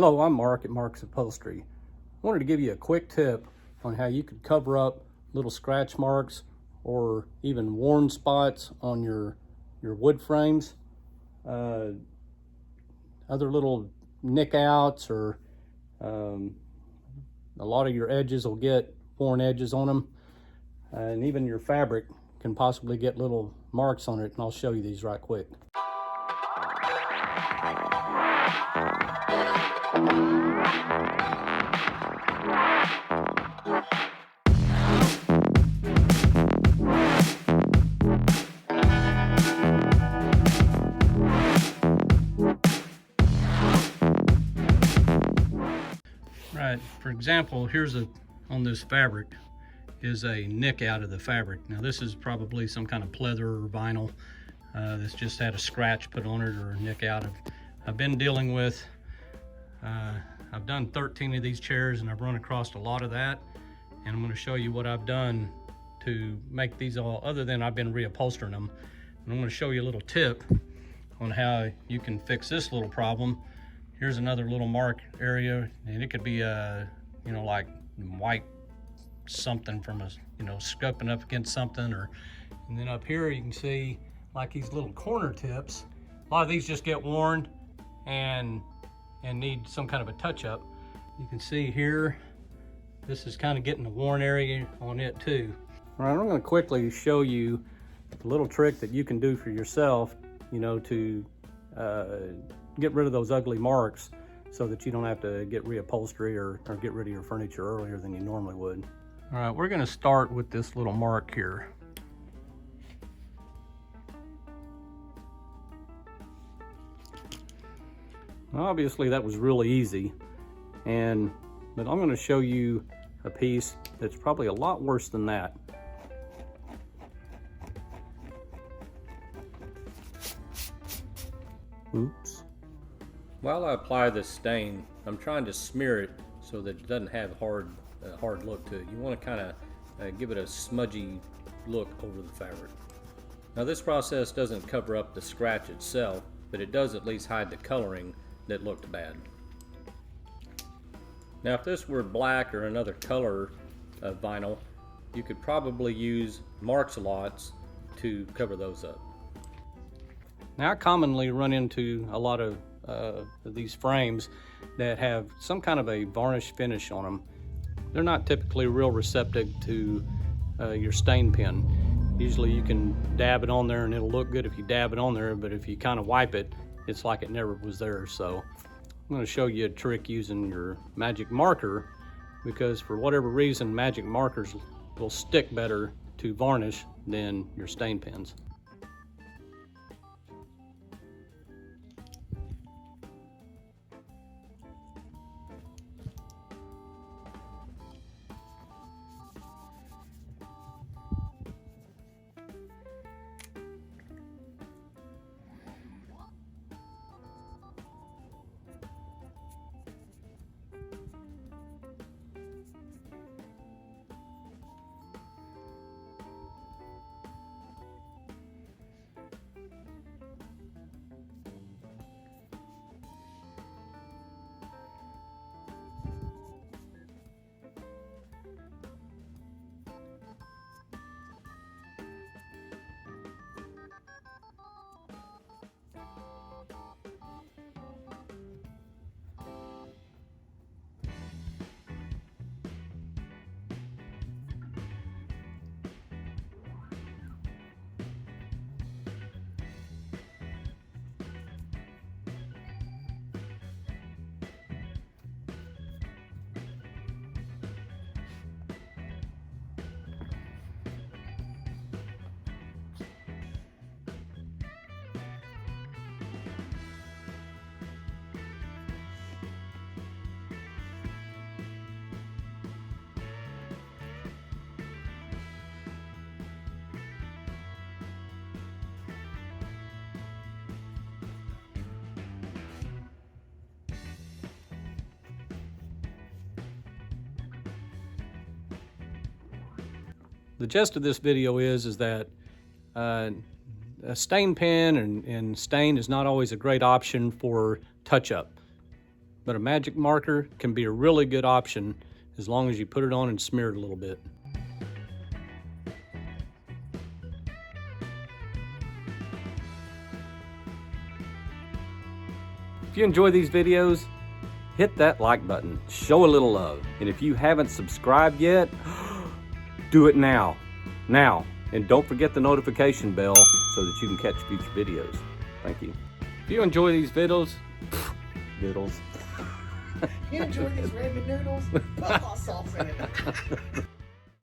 Hello, I'm Mark at Mark's Upholstery. I wanted to give you a quick tip on how you could cover up little scratch marks or even worn spots on your wood frames. Other little nick outs, or a lot of your edges will get worn edges on them, and even your fabric can possibly get little marks on it, and I'll show you these right quick. Right, for example, here's on this fabric is a nick out of the fabric. Now this is probably some kind of pleather or vinyl that's just had a scratch put on it or a nick out of. I've been dealing with, I've done 13 of these chairs and I've run across a lot of that, and I'm going to show you what I've done to make these all, other than I've been reupholstering them. And I'm going to show you a little tip on how you can fix this little problem. Here's another little mark area, and it could be you know, like white something from a, you know, scoping up against something, or, and then up here you can see like these little corner tips. A lot of these just get worn and need some kind of a touch up. You can see here, this is kind of getting a worn area on it too. All right, I'm going to quickly show you a little trick that you can do for yourself, you know, to get rid of those ugly marks so that you don't have to get reupholstery or get rid of your furniture earlier than you normally would. All right, we're going to start with this little mark here. Obviously that was really easy, but I'm going to show you a piece that's probably a lot worse than that. Oops. While I apply this stain, I'm trying to smear it so that it doesn't have a hard look to it. You want to kind of give it a smudgy look over the fabric. Now this process doesn't cover up the scratch itself, but it does at least hide the coloring that looked bad. Now if this were black or another color of vinyl, you could probably use Mark's lots to cover those up. Now I commonly run into a lot of these frames that have some kind of a varnish finish on them. They're not typically real receptive to your stain pen. Usually you can dab it on there and it'll look good if you dab it on there, but if you kind of wipe it, it's like it never was there. So I'm going to show you a trick using your magic marker, because for whatever reason magic markers will stick better to varnish than your stain pens. The gist of this video is that a stain pen and stain is not always a great option for touch-up. but a magic marker can be a really good option as long as you put it on and smear it a little bit. If you enjoy these videos, hit that like button, show a little love. And if you haven't subscribed yet, do it now. And don't forget the notification bell so that you can catch future videos. Thank you. If you enjoy these videos, You enjoy these ramen noodles? Put hot sauce in it.